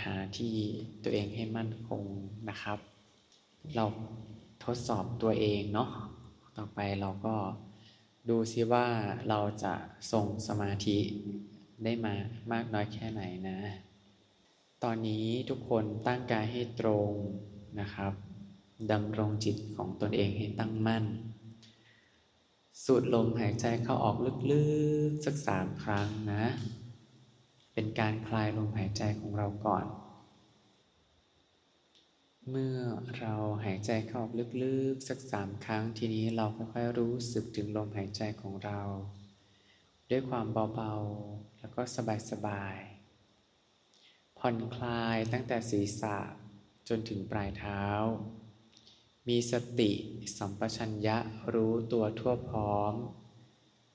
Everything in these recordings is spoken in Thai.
หาที่ตัวเองให้มั่นคงนะครับเราทดสอบตัวเองเนาะต่อไปเราก็ดูซิว่าเราจะทรงสมาธิได้มามากน้อยแค่ไหนนะตอนนี้ทุกคนตั้งกายให้ตรงนะครับดำรงจิตของตนเองให้ตั้งมั่นสูดลมหายใจเข้าออกลึกๆสัก3 ครั้งนะเป็นการคลายลมหายใจของเราก่อนเมื่อเราหายใจเข้าออกลึกๆสัก3 ครั้งทีนี้เราค่อยๆรู้สึกถึงลมหายใจของเราด้วยความเบาๆแล้วก็สบายๆผ่อนคลายตั้งแต่ศีรษะจนถึงปลายเท้ามีสติสัมปชัญญะรู้ตัวทั่วพร้อม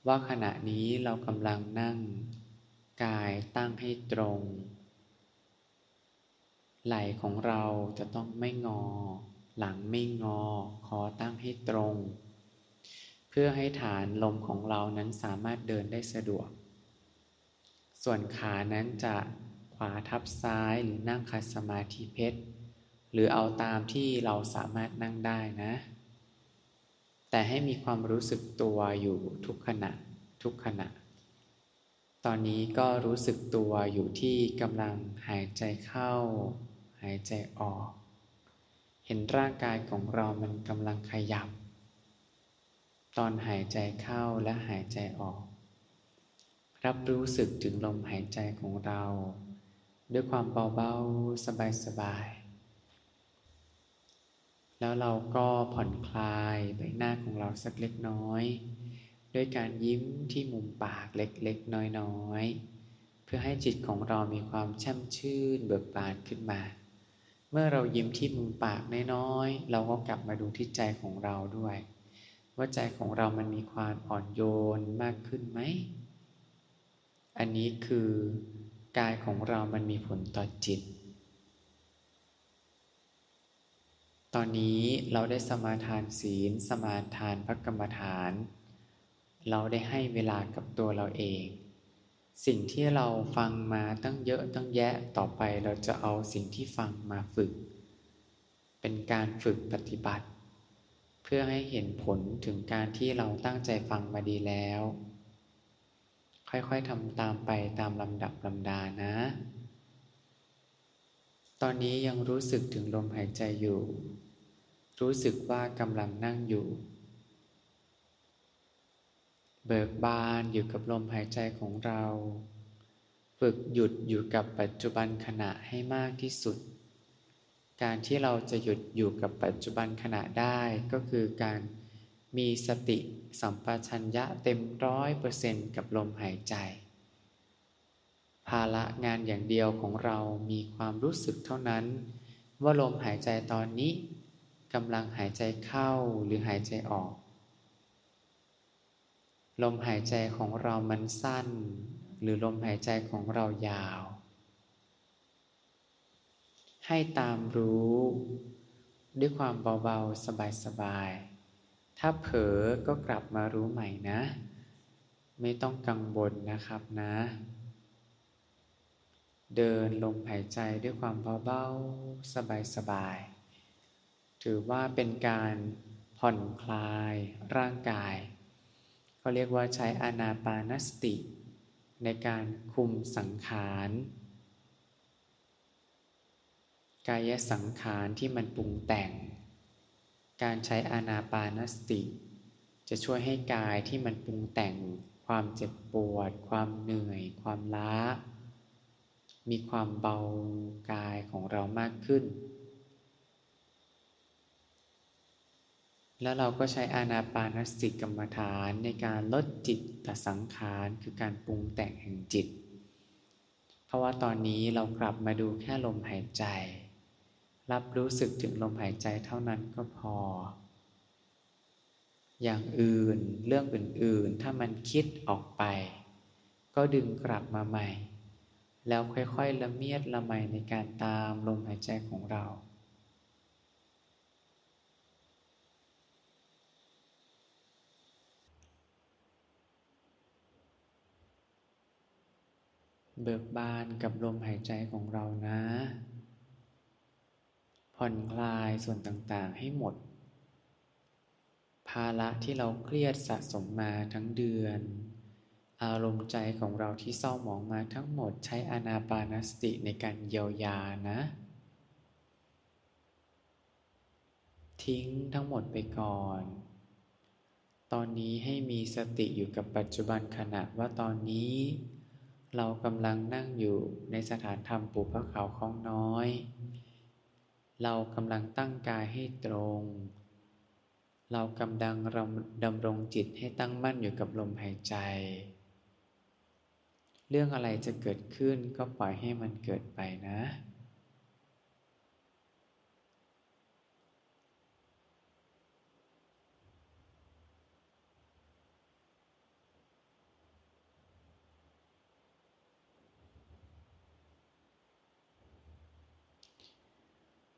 ว่าขณะนี้เรากำลังนั่งกายตั้งให้ตรงไหล่ของเราจะต้องไม่งอหลังไม่งอคอตั้งให้ตรงเพื่อให้ฐานลมของเรานั้นสามารถเดินได้สะดวกส่วนขานั้นจะขวาทับซ้ายหรือนั่งขัดสมาธิเพชรหรือเอาตามที่เราสามารถนั่งได้นะแต่ให้มีความรู้สึกตัวอยู่ทุกขณะทุกขณะตอนนี้ก็รู้สึกตัวอยู่ที่กำลังหายใจเข้าหายใจออกเห็นร่างกายของเรามันกำลังขยับตอนหายใจเข้าและหายใจออกรับรู้สึกถึงลมหายใจของเราด้วยความเบาๆสบายๆแล้วเราก็ผ่อนคลายใบหน้าของเราสักเล็กน้อยด้วยการยิ้มที่มุมปากเล็กๆน้อยๆเพื่อให้จิตของเรามีความแช่มชื่นเบิกบานขึ้นมาเมื่อเรายิ้มที่มุมปากน้อยๆเราก็กลับมาดูที่ใจของเราด้วยว่าใจของเรามันมีความอ่อนโยนมากขึ้นไหมอันนี้คือกายของเรามันมีผลต่อจิตตอนนี้เราได้สมาทานศีลสมาทานพระกรรมฐานเราได้ให้เวลากับตัวเราเองสิ่งที่เราฟังมาตั้งเยอะตั้งแยะต่อไปเราจะเอาสิ่งที่ฟังมาฝึกเป็นการฝึกปฏิบัติเพื่อให้เห็นผลถึงการที่เราตั้งใจฟังมาดีแล้วค่อยๆทำตามไปตามลำดับลำดานะตอนนี้ยังรู้สึกถึงลมหายใจอยู่รู้สึกว่ากำลังนั่งอยู่เบิกบานอยู่กับลมหายใจของเราฝึกหยุดอยู่กับปัจจุบันขณะให้มากที่สุดการที่เราจะหยุดอยู่กับปัจจุบันขณะได้ก็คือการมีสติสัมปชัญญะเต็ม100%กับลมหายใจภาระงานอย่างเดียวของเรามีความรู้สึกเท่านั้นว่าลมหายใจตอนนี้กำลังหายใจเข้าหรือหายใจออกลมหายใจของเรามันสั้นหรือลมหายใจของเรายาวให้ตามรู้ด้วยความเบาๆสบายๆถ้าเผลอก็กลับมารู้ใหม่นะไม่ต้องกังวลนะครับนะเดินลมหายใจด้วยความเบาๆสบายๆถือว่าเป็นการผ่อนคลายร่างกายก็เรียกว่าใช้อานาปานสติในการคุมสังขารกายสังขารที่มันปรุงแต่งการใช้อานาปานสติจะช่วยให้กายที่มันปรุงแต่งความเจ็บปวดความเหนื่อยความล้ามีความเบากายของเรามากขึ้นแล้วเราก็ใช้อานาปานสติกรรมฐานในการลดจิตตสังขารคือการปรุงแต่งแห่งจิตเพราะว่าตอนนี้เรากลับมาดูแค่ลมหายใจรับรู้สึกถึงลมหายใจเท่านั้นก็พออย่างอื่นเรื่องอื่นๆถ้ามันคิดออกไปก็ดึงกลับมาใหม่แล้วค่อยๆละเมียดละไมในการตามลมหายใจของเรา เบิกบานกับลมหายใจของเรานะผ่อนคลายส่วนต่างๆให้หมดภาระที่เราเครียดสะสมมาทั้งเดือนอารมณ์ใจของเราที่เศร้าหมองมาทั้งหมดใช้อานาปานสติในการเยียวยานะทิ้งทั้งหมดไปก่อนตอนนี้ให้มีสติอยู่กับปัจจุบันขณะว่าตอนนี้เรากำลังนั่งอยู่ในสถานธรรมปู่พระเขาค้องน้อยเรากำลังตั้งกายให้ตรงเรากำลังดำรงจิตให้ตั้งมั่นอยู่กับลมหายใจเรื่องอะไรจะเกิดขึ้นก็ปล่อยให้มันเกิดไปนะ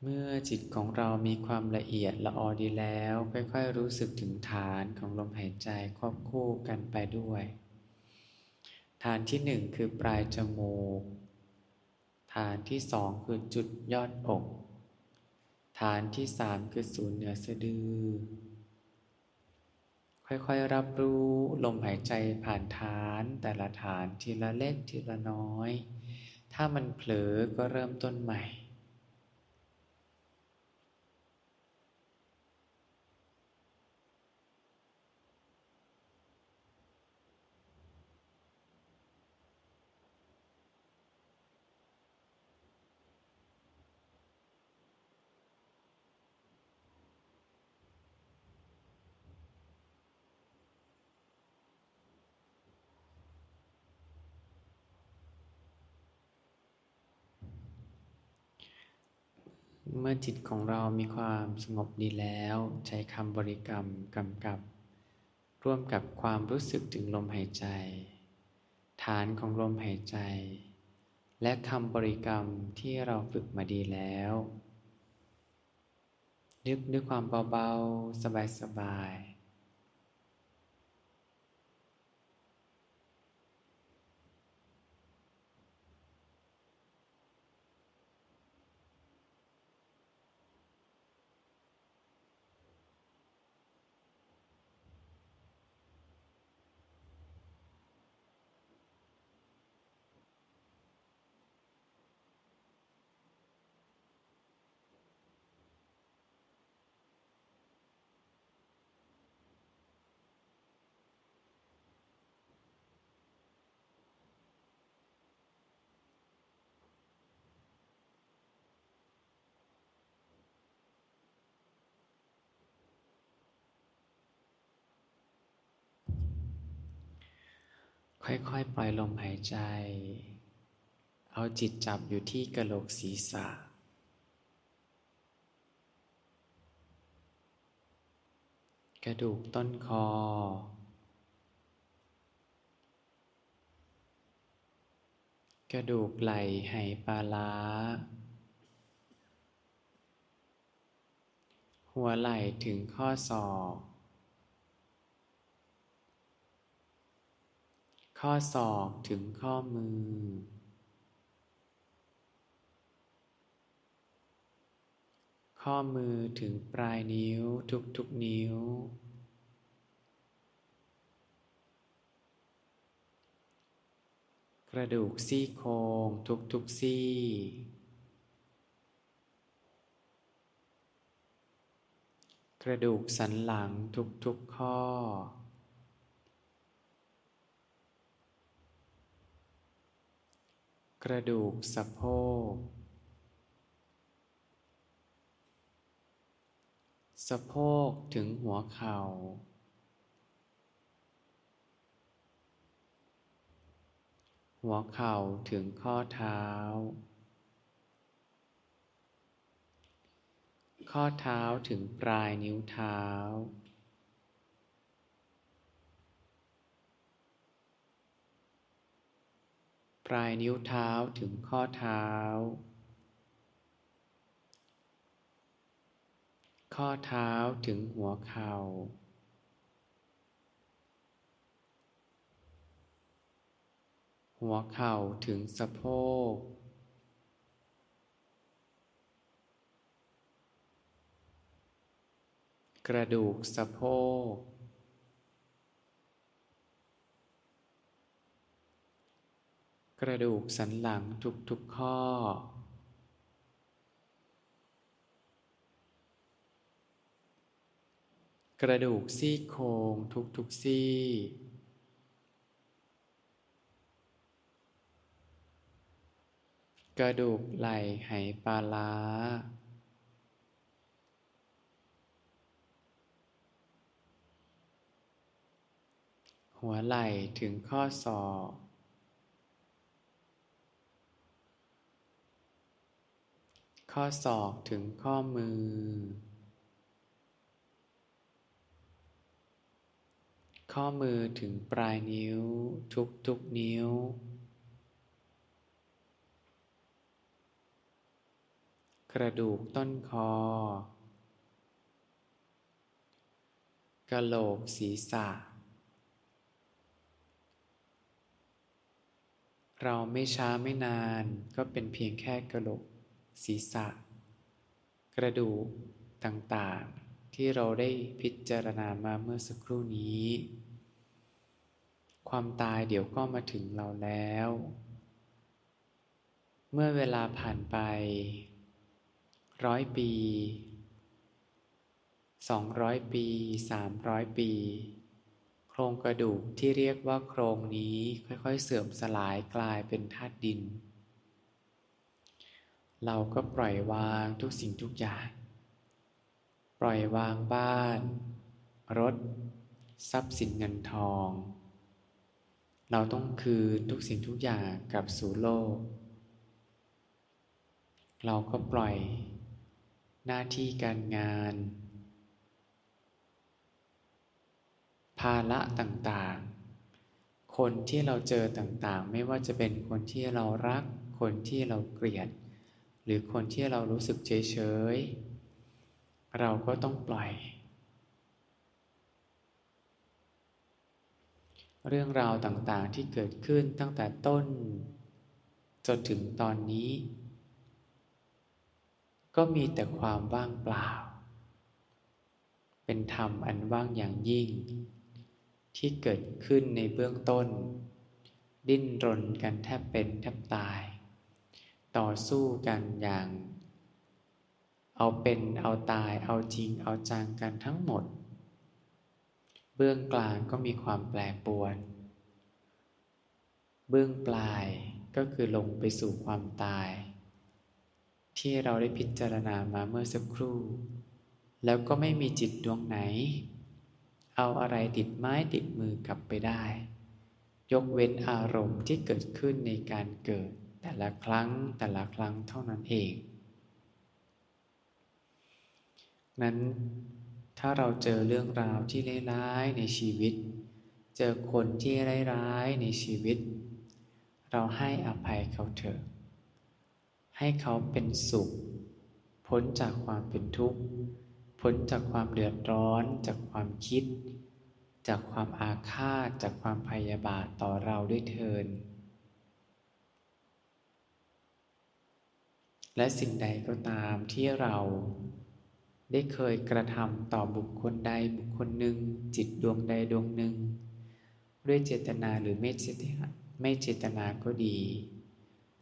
เมื่อจิตของเรามีความละเอียดละออดีแล้วค่อยๆรู้สึกถึงฐานของลมหายใจควบคู่กันไปด้วยฐานที่หนึ่งคือปลายจมูกฐานที่สองคือจุดยอดอกฐานที่สามคือศูนย์เหนือสะดือค่อยๆรับรู้ลมหายใจผ่านฐานแต่ละฐานทีละเล็กทีละน้อยถ้ามันเผลอก็เริ่มต้นใหม่เมื่อจิตของเรามีความสงบดีแล้วใช้คำบริกรรมกำกับร่วมกับความรู้สึกถึงลมหายใจฐานของลมหายใจและคำบริกรรมที่เราฝึกมาดีแล้วนึกด้วยความเบาๆสบายๆค่อยๆปล่อยลมหายใจเอาจิตจับอยู่ที่กะโหลกศีรษะกระดูกต้นคอกระดูกไหล่ไหปลาร้าหัวไหล่ถึงข้อศอกข้อศอกถึงข้อมือข้อมือถึงปลายนิ้วทุกๆนิ้วกระดูกซี่โครงทุกๆซี่กระดูกสันหลังทุกๆข้อกระดูกสะโพกสะโพกถึงหัวเข่าหัวเข่าถึงข้อเท้าข้อเท้าถึงปลายนิ้วเท้าปลายนิ้วเท้าถึงข้อเท้าข้อเท้าถึงหัวเข่าหั หัวเข่าถึงสะโพกกระดูกสะโพกกระดูกสันหลังทุกๆข้อกระดูกซี่โครงทุกๆซี่กระดูกไหล่ไหปลาร้าหัวไหล่ถึงข้อศอกข้อศอกถึงข้อมือข้อมือถึงปลายนิ้วทุกนิ้วกระดูกต้นคอกะโหลกศีรษะเราไม่ช้าไม่นานก็เป็นเพียงแค่กะโหลกศีรษะกระดูกต่างๆที่เราได้พิจารณามาเมื่อสักครู่นี้ความตายเดี๋ยวก็มาถึงเราแล้วเมื่อเวลาผ่านไป100 ปี200 ปี300 ปีโครงกระดูกที่เรียกว่าโครงนี้ค่อยๆเสื่อมสลายกลายเป็นธาตุดินเราก็ปล่อยวางทุกสิ่งทุกอย่างปล่อยวางบ้านรถทรัพย์สินเงินทองเราต้องคืนทุกสิ่งทุกอย่างกลับสู่โลกเราก็ปล่อยหน้าที่การงานภาระต่างๆคนที่เราเจอต่างๆไม่ว่าจะเป็นคนที่เรารักคนที่เราเกลียดหรือคนที่เรารู้สึกเฉยๆเราก็ต้องปล่อยเรื่องราวต่างๆที่เกิดขึ้นตั้งแต่ต้นจนถึงตอนนี้ก็มีแต่ความว่างเปล่าเป็นธรรมอันว่างอย่างยิ่งที่เกิดขึ้นในเบื้องต้นดิ้นรนกันแทบเป็นแทบตายต่อสู้กันอย่างเอาเป็นเอาตายเอาจริงเอาจังกันทั้งหมดเบื้องกลางก็มีความแปรปรวนเบื้องปลายก็คือลงไปสู่ความตายที่เราได้พิจารณามาเมื่อสักครู่แล้วก็ไม่มีจิตดวงไหนเอาอะไรติดไม้ติดมือกลับไปได้ยกเว้นอารมณ์ที่เกิดขึ้นในการเกิดแต่ละครั้งเท่านั้นเองนั้นถ้าเราเจอเรื่องราวที่ร้ายๆในชีวิตเจอคนที่ร้ายๆในชีวิตเราให้อภัยเขาเถอะให้เขาเป็นสุขพ้นจากความเป็นทุกข์พ้นจากความเดือดร้อนจากความคิดจากความอาฆาตจากความพยาบาทต่อเราด้วยเถิดและสิ่งใดก็ตามที่เราได้เคยกระทำต่อบุคคลใดบุคคลหนึ่งจิตดวงใดดวงหนึ่งด้วยเจตนาหรือไม่เจตนาก็ดี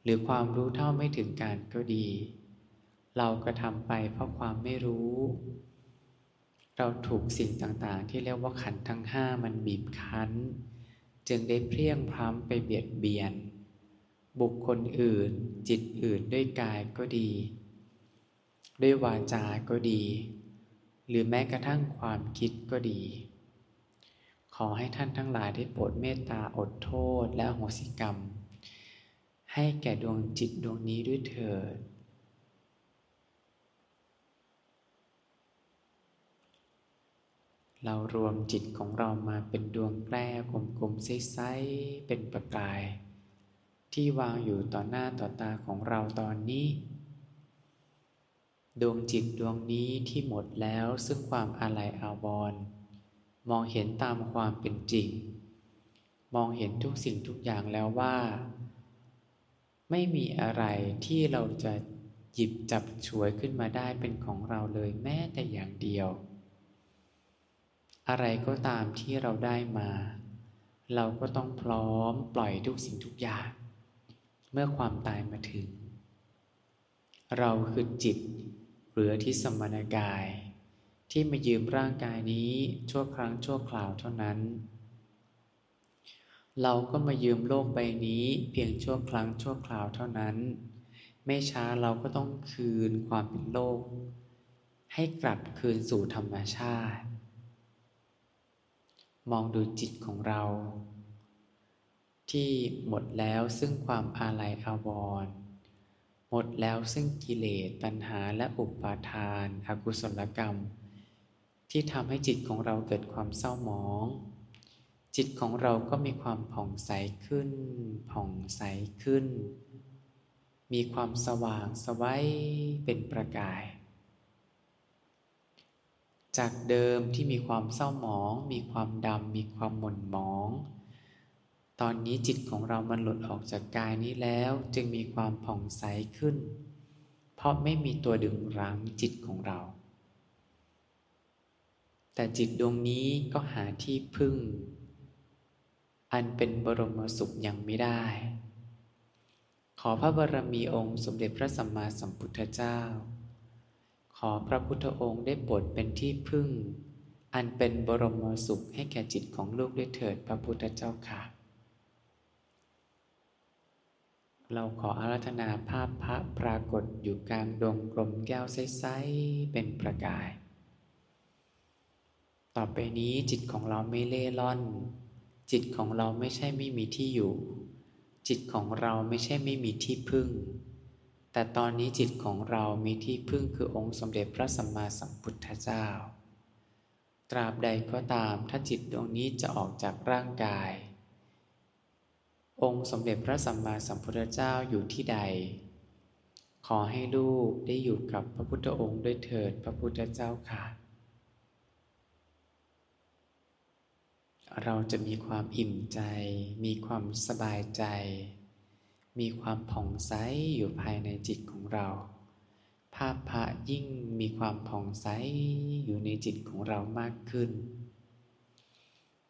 หรือความรู้เท่าไม่ถึงการก็ดีเรากระทำไปเพราะความไม่รู้เราถูกสิ่งต่างๆที่เรียกว่าขันธ์ทั้งห้ามันบีบคั้นจึงได้เพลียงพล้ำไปเบียดเบียนบุคคลอื่นจิตอื่นด้วยกายก็ดีด้วยวาจาก็ดีหรือแม้กระทั่งความคิดก็ดีขอให้ท่านทั้งหลายได้โปรดเมตตาอดโทษและอโหสิกรรมให้แก่ดวงจิตดวงนี้ด้วยเถิดเรารวมจิตของเรามาเป็นดวงแก้วกลมๆใสๆเป็นประกายที่วางอยู่ต่อหน้าต่อตาของเราตอนนี้ดวงจิตดวงนี้ที่หมดแล้วซึ่งความอาลัยอาวรณ์มองเห็นตามความเป็นจริง มองเห็นทุกสิ่งทุกอย่างแล้วว่าไม่มีอะไรที่เราจะหยิบจับฉวยขึ้นมาได้เป็นของเราเลยแม้แต่อย่างเดียวอะไรก็ตามที่เราได้มาเราก็ต้องพร้อมปล่อยทุกสิ่งทุกอย่างเมื่อความตายมาถึงเราคือจิตหรือที่สมณกายที่มายืมร่างกายนี้ชั่วครั้งชั่วคราวเท่านั้นเราก็มายืมโลกใบนี้เพียงชั่วครั้งชั่วคราวเท่านั้นไม่ช้าเราก็ต้องคืนความเป็นโลกให้กลับคืนสู่ธรรมชาติมองดูจิตของเราที่หมดแล้วซึ่งความอาลัยอาวรณ์หมดแล้วซึ่งกิเลสตัณหาและอุปาทานอกุศลกรรมที่ทำให้จิตของเราเกิดความเศร้าหมองจิตของเราก็มีความผ่องใสขึ้นผ่องใสขึ้นมีความสว่างไสวเป็นประกายจากเดิมที่มีความเศร้าหมองมีความดำมีความหม่นหมองตอนนี้จิตของเรามันหลุดออกจากกายนี้แล้วจึงมีความผ่องใสขึ้นเพราะไม่มีตัวดึงรั้งจิตของเราแต่จิตดวงนี้ก็หาที่พึ่งอันเป็นบรมสุขยังไม่ได้ขอพระบารมีองค์สมเด็จพระสัมมาสัมพุทธเจ้าขอพระพุทธองค์ได้โปรดเป็นที่พึ่งอันเป็นบรมสุขให้แก่จิตของลูกด้วยเถิดพระพุทธเจ้าค่ะเราขออาราธนาภาพพระปรากฏอยู่กลางดวงกลมแก้วใสๆเป็นประกายต่อไปนี้จิตของเราไม่เล่ร่อนจิตของเราไม่ใช่ไม่มีที่อยู่จิตของเราไม่ใช่ไม่มีที่พึ่งแต่ตอนนี้จิตของเรามีที่พึ่งคือองค์สมเด็จพระสัมมาสัมพุทธเจ้าตราบใดก็ตามถ้าจิตดวงนี้จะออกจากร่างกายองค์สมเด็จพระสัมมาสัมพุทธเจ้าอยู่ที่ใดขอให้ลูกได้อยู่กับพระพุทธองค์ด้วยเถิดพระพุทธเจ้าค่ะเราจะมีความอิ่มใจมีความสบายใจมีความผ่องใสอยู่ภายในจิตของเราภาพพระยิ่งมีความผ่องใสอยู่ในจิตของเรามากขึ้น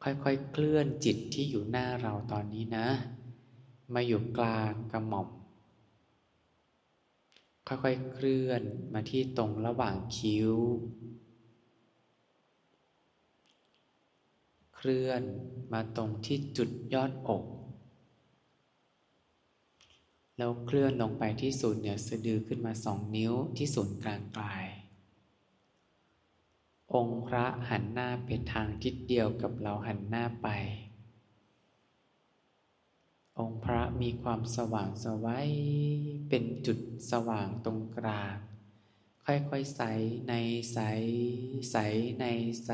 ค่อยๆเคลื่อนจิตที่อยู่หน้าเราตอนนี้นะมาอยู่กลางกระหม่อมค่อยๆเคลื่อนมาที่ตรงระหว่างคิ้วเคลื่อนมาตรงที่จุดยอดอกแล้วเคลื่อนลงไปที่ศูนย์เหนือสะดือขึ้นมา2 นิ้วที่ศูนย์กลางปลายองค์พระหันหน้าไปทางทิศเดียวกับเราหันหน้าไปองค์พระมีความสว่างไสวเป็นจุดสว่างตรงกลางค่อยๆใสในใสใสในใส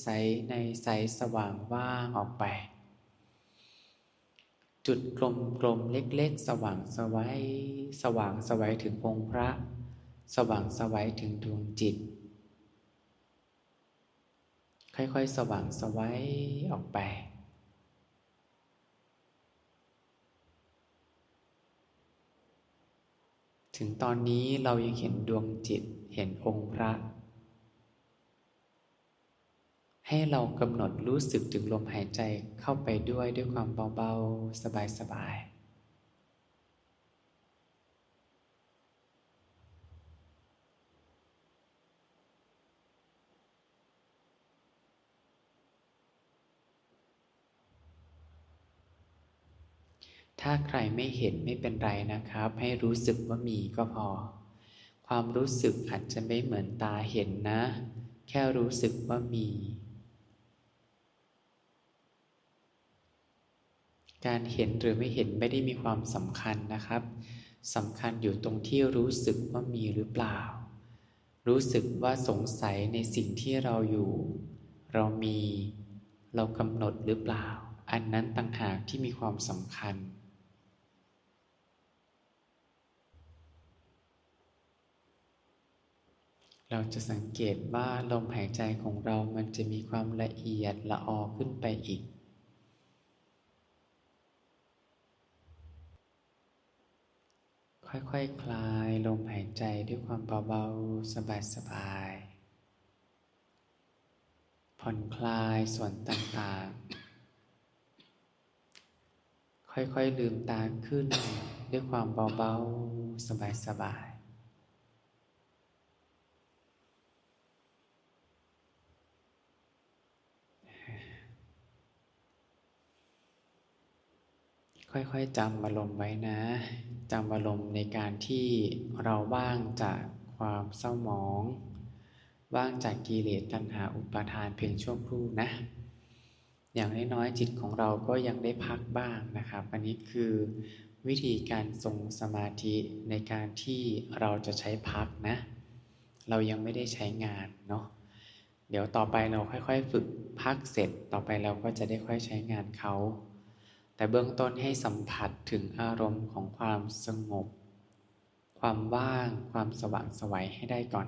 ใสในใสสว่างว่างออกไปจุดกลมๆเล็กๆสว่างไสวสว่างไสวถึงองค์พระสว่างไสวถึงดวงจิตค่อยๆสว่างไสวออกไปถึงตอนนี้เรายังเห็นดวงจิตเห็นองค์พระให้เรากำหนดรู้สึกถึงลมหายใจเข้าไปด้วยความเบาๆสบายๆถ้าใครไม่เห็นไม่เป็นไรนะครับให้รู้สึกว่ามีก็พอความรู้สึกอาจจะไม่เหมือนตาเห็นนะแค่รู้สึกว่ามีการเห็นหรือไม่เห็นไม่ได้มีความสำคัญนะครับสำคัญอยู่ตรงที่รู้สึกว่ามีหรือเปล่ารู้สึกว่าสงสัยในสิ่งที่เราอยู่เรามีเรากำหนดหรือเปล่าอันนั้นต่างหากที่มีความสำคัญเราจะสังเกตว่าลมหายใจของเรามันจะมีความละเอียดละออขึ้นไปอีก ค่อยๆ คลายลมหายใจด้วยความเบาๆสบายๆผ่อนคลายส่วนต่างๆค่อยๆลืมตาขึ้นด้วยความเบาๆสบายๆค่อยๆจำอารมณ์ไว้นะจำอารมณ์ในการที่เราว่างจากความเศร้าหมองว่างจากกิเลสตัณหาอุปาทานเพียงชั่วครู่นะอย่างน้อยๆจิตของเราก็ยังได้พักบ้างนะครับอันนี้คือวิธีการทรงสมาธิในการที่เราจะใช้พักนะเรายังไม่ได้ใช้งานเนาะเดี๋ยวต่อไปเราค่อยๆฝึกพักเสร็จต่อไปเราก็จะได้ค่อยใช้งานเขาแต่เบื้องต้นให้สัมผัสถึงอารมณ์ของความสงบความว่างความสว่างไสวให้ได้ก่อน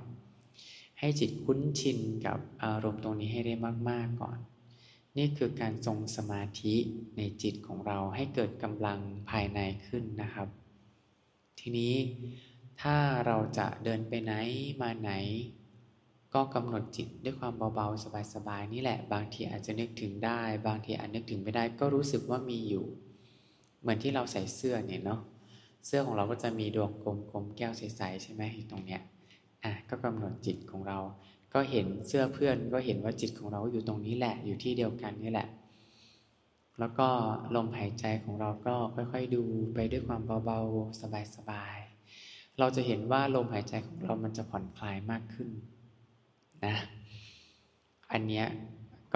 ให้จิตคุ้นชินกับอารมณ์ตรงนี้ให้ได้มากๆก่อนนี่คือการทรงสมาธิในจิตของเราให้เกิดกำลังภายในขึ้นนะครับทีนี้ถ้าเราจะเดินไปไหนมาไหนก็กำหนดจิตด้วยความเบาๆสบายๆนี่แหละบางทีอาจจะนึกถึงได้บางทีอาจนึกถึงไม่ได้ก็รู้สึกว่ามีอยู่เหมือนที่เราใส่เสื้อเนี่ยเนาะเสื้อของเราก็จะมีดวงกลมๆแก้วใสๆใช่ไหมอยู่ตรงเนี้ยก็กำหนดจิตของเราก็เห็นเสื้อเพื่อนก็เห็นว่าจิตของเราอยู่ตรงนี้แหละอยู่ที่เดียวกันนี่แหละแล้วก็ลมหายใจของเราก็ค่อยๆดูไปด้วยความเบาๆสบายๆเราจะเห็นว่าลมหายใจของเรามันจะผ่อนคลายมากขึ้นนะอันเนี้ย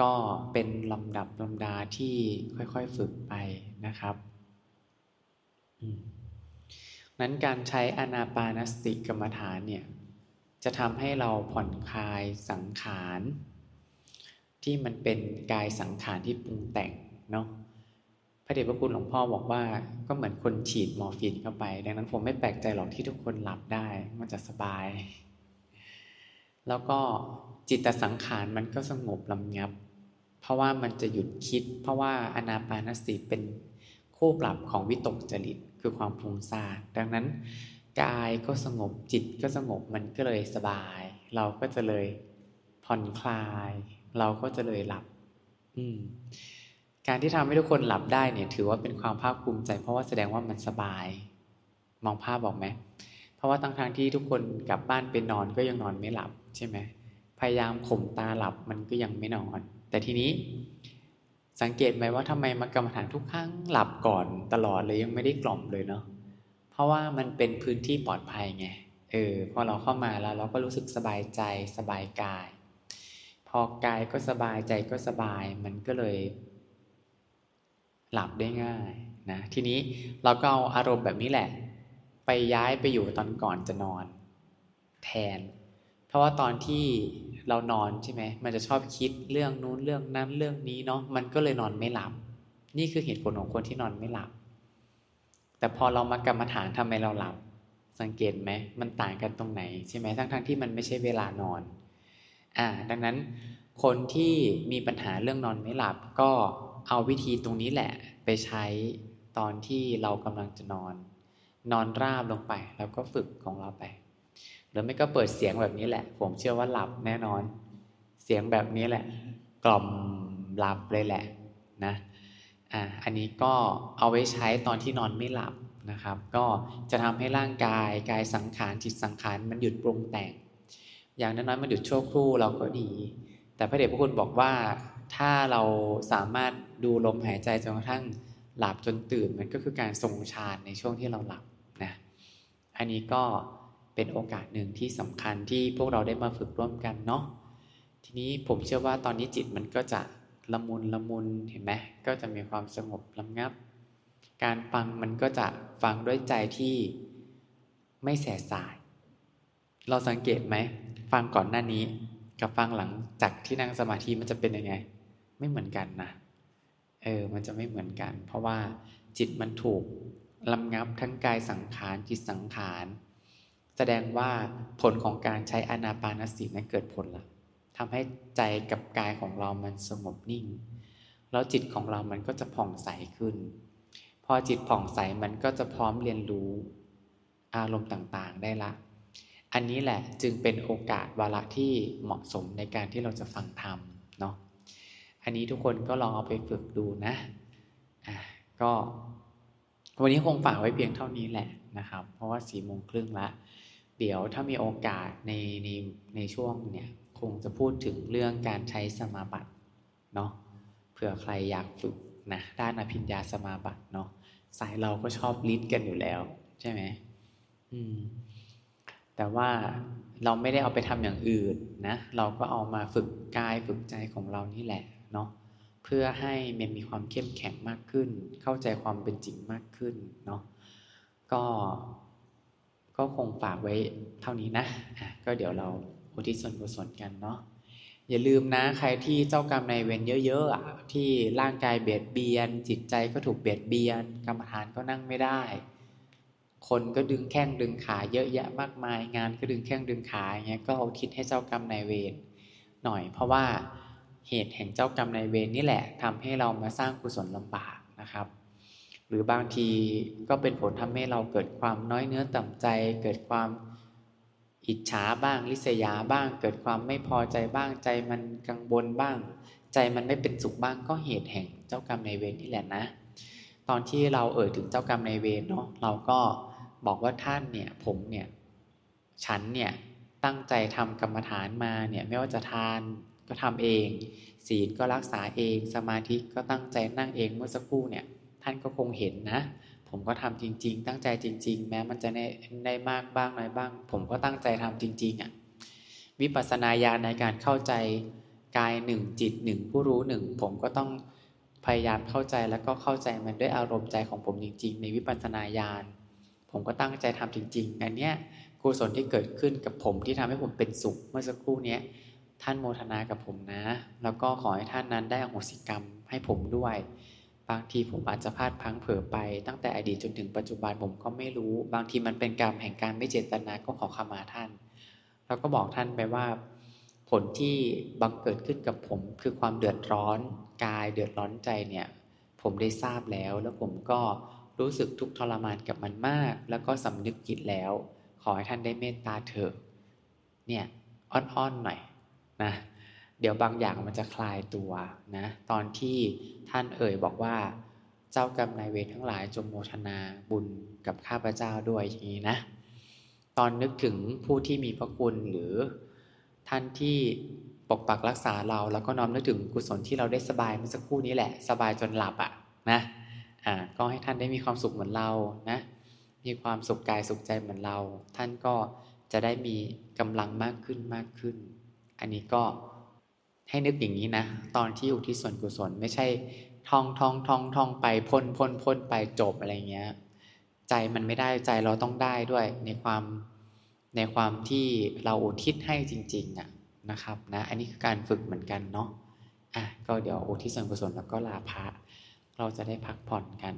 ก็เป็นลำดับลำดาที่ค่อยๆฝึกไปนะครับนั้นการใช้อานาปานสติกรรมฐานเนี่ยจะทำให้เราผ่อนคลายสังขารที่มันเป็นกายสังขารที่ปรุงแต่งเนาะพระเดชพระคุณหลวงพ่อบอกว่าก็เหมือนคนฉีดมอร์ฟีนเข้าไปดังนั้นผมไม่แปลกใจหรอกที่ทุกคนหลับได้มันจะสบายแล้วก็จิตสังขารมันก็สงบลำงับเพราะว่ามันจะหยุดคิดเพราะว่าอานาปานสติเป็นคู่ปรับของวิตกจริตคือความฟุ้งซ่านดังนั้นกายก็สงบจิตก็สงบมันก็เลยสบายเราก็จะเลยผ่อนคลายเราก็จะเลยหลับการที่ทำให้ทุกคนหลับได้เนี่ยถือว่าเป็นความภาคภูมิใจเพราะว่าแสดงว่ามันสบายมองภาพบอกไหมเพราะว่าทั้งที่ทุกคนกลับบ้านไปนอนก็ยังนอนไม่หลับใช่ไหมพยายามข่มตาหลับมันก็ยังไม่นอนแต่ทีนี้สังเกตไหมว่าทำไมมากรรมฐานทุกครั้งหลับก่อนตลอดเลยยังไม่ได้กล่อมเลยเนาะเพราะว่ามันเป็นพื้นที่ปลอดภัยไงพอเราเข้ามาแล้วเราก็รู้สึกสบายใจสบายกายพอกายก็สบายใจก็สบายมันก็เลยหลับได้ง่ายนะทีนี้เราก็เอาอารมณ์แบบนี้แหละไปย้ายไปอยู่ตอนก่อนจะนอนแทนเพราะว่าตอนที่เรานอนใช่ไหมมันจะชอบคิดเรื่องนู้นเรื่องนั้นเรื่องนี้เนาะมันก็เลยนอนไม่หลับนี่คือเหตุผลของคนที่นอนไม่หลับแต่พอเรามากรรมฐานทำไมเราหลับสังเกตไหมมันต่างกันตรงไหนใช่ไหมทั้งที่มันไม่ใช่เวลานอนดังนั้นคนที่มีปัญหาเรื่องนอนไม่หลับก็เอาวิธีตรงนี้แหละไปใช้ตอนที่เรากำลังจะนอนราบลงไปแล้วก็ฝึกของเราไปหรือไม่ก็เปิดเสียงแบบนี้แหละผมเชื่อว่าหลับแน่นอนเสียงแบบนี้แหละกล่อมหลับเลยแหละนะอันนี้ก็เอาไว้ใช้ตอนที่นอนไม่หลับนะครับก็จะทำให้ร่างกายกายสังขารจิตสังขารมันหยุดปรุงแต่งอย่างน้อยๆมันหยุดชั่วครู่เราก็ดีแต่พระเดชพระคุณบอกว่าถ้าเราสามารถดูลมหายใจจนกระทั่งหลับจนตื่นมันก็คือการทรงฌานในช่วงที่เราหลับนะอันนี้ก็เป็นโอกาสหนึ่งที่สำคัญที่พวกเราได้มาฝึกร่วมกันเนาะทีนี้ผมเชื่อว่าตอนนี้จิตมันก็จะละมุนเห็นไหมก็จะมีความสงบระงับการฟังมันก็จะฟังด้วยใจที่ไม่แสสายเราสังเกตไหมฟังก่อนหน้านี้กับฟังหลังจากที่นั่งสมาธิมันจะเป็นยังไงไม่เหมือนกันนะมันจะไม่เหมือนกันเพราะว่าจิตมันถูกระงับทั้งกายสังขารจิตสังขารแสดงว่าผลของการใช้อานาปานสตินั้นเกิดผลละทำให้ใจกับกายของเรามันสงบนิ่งแล้วจิตของเรามันก็จะผ่องใสขึ้นพอจิตผ่องใสมันก็จะพร้อมเรียนรู้ อารมณ์ต่างๆได้ละอันนี้แหละจึงเป็นโอกาสวาระที่เหมาะสมในการที่เราจะฟังธรรมเนาะอันนี้ทุกคนก็ลองเอาไปฝึกดูนะก็วันนี้คงฝากไว้เพียงเท่านี้แหละนะครับเพราะว่า4:30ละเดี๋ยวถ้ามีโอกาสในช่วงเนี่ยคงจะพูดถึงเรื่องการใช้สมาบัติเนาะเผื่อใครอยากฝึกนะด้านอภิญญาสมาบัติเนาะสายเราก็ชอบลิสต์กันอยู่แล้วใช่ไหมแต่ว่าเราไม่ได้เอาไปทำอย่างอื่นนะเราก็เอามาฝึกกายฝึกใจของเรานี่แหละเนาะเพื่อให้มันมีความเข้มแข็งมากขึ้นเข้าใจความเป็นจริงมากขึ้นเนาะก็คงฝากไว้เท่านี้นะก็เดี๋ยวเราอุทิศส่วนกุศลกันเนาะอย่าลืมนะใครที่เจ้ากรรมนายเวรเยอะๆที่ร่างกายเบียดเบียนจิตใจก็ถูกเบียดเบียนกรรมฐานก็นั่งไม่ได้คนก็ดึงแข้งดึงขาเยอะแยะมากมายงานก็ดึงแข้งดึงขาอย่างเงี้ยก็เอาทิศให้เจ้ากรรมนายเวรหน่อยเพราะว่าเหตุแห่งเจ้ากรรมนายเวรนี่แหละทำให้เรามาสร้างกุศลลำบากนะครับหรือบางทีก็เป็นผลทำให้เราเกิดความน้อยเนื้อต่ำใจเกิดความอิจฉาบ้างริษยาบ้างเกิดความไม่พอใจบ้างใจมันกังวลบ้างใจมันไม่เป็นสุขบ้างก็เหตุแห่งเจ้ากรรมนายเวรนี่แหละนะตอนที่เราถึงเจ้ากรรมนายเวรเนาะเราก็บอกว่าท่านเนี่ยผมเนี่ยฉันเนี่ยตั้งใจทำกรรมฐานมาเนี่ยไม่ว่าจะทานก็ทำเองศีลก็รักษาเองสมาธิก็ตั้งใจนั่งเองเมื่อสักครู่เนี่ยท่านก็คงเห็นนะผมก็ทำจริงๆตั้งใจจริงๆแม้มันจะได้มากบ้างน้อยบ้างผมก็ตั้งใจทำจริงๆวิปัสสนาญาณในการเข้าใจกายหนึ่งจิตหนึ่งผู้รู้หนึ่งผมก็ต้องพยายามเข้าใจแล้วก็เข้าใจมันด้วยอารมณ์ใจของผมจริงๆในวิปัสสนาญาณผมก็ตั้งใจทำจริงๆอันเนี้ยกุศลที่เกิดขึ้นกับผมที่ทำให้ผมเป็นสุขเมื่อสักครู่นี้ท่านโมทนากับผมนะแล้วก็ขอให้ท่านนั้นได้อโหสิกรรมให้ผมด้วยบางทีผมอาจจะพลาดพลั้งเผลอไปตั้งแต่อดีตจนถึงปัจจุบันผมก็ไม่รู้บางทีมันเป็นกรรมแห่งการไม่เจตนาก็ขอขมาท่านแล้วก็บอกท่านไปว่าผลที่บังเกิดขึ้นกับผมคือความเดือดร้อนกายเดือดร้อนใจเนี่ยผมได้ทราบแล้วผมก็รู้สึกทุกข์ทรมานกับมันมากแล้วก็สำนึกผิดแล้วขอให้ท่านได้เมตตาเถอะเนี่ยอ้อนๆหน่อยนะเดี๋ยวบางอย่างมันจะคลายตัวนะตอนที่ท่านบอกว่าเจ้ากรรมนายเวรทั้งหลายจงโมทนาบุญกับข้าพเจ้าด้วยอย่างนี้นะตอนนึกถึงผู้ที่มีพระคุณหรือท่านที่ปกปักรักษาเราแล้วก็น้อมนึกถึงกุศลที่เราได้สบายเมื่อสักครู่นี้แหละสบายจนหลับนะก็ให้ท่านได้มีความสุขเหมือนเรานะมีความสุขกายสุขใจเหมือนเราท่านก็จะได้มีกำลังมากขึ้นมากขึ้นอันนี้ก็ให้นึกอย่างนี้นะตอนที่อุทิศส่วนกุศลไม่ใช่ท่องไปพ่นไปจบอะไรเงี้ยใจมันไม่ได้ใจเราต้องได้ด้วยในความที่เราอุทิศให้จริงๆนะครับนะอันนี้คือการฝึกเหมือนกันเนาะก็เดี๋ยวอุทิศส่วนกุศลแล้วก็ลาพระเราจะได้พักผ่อนกัน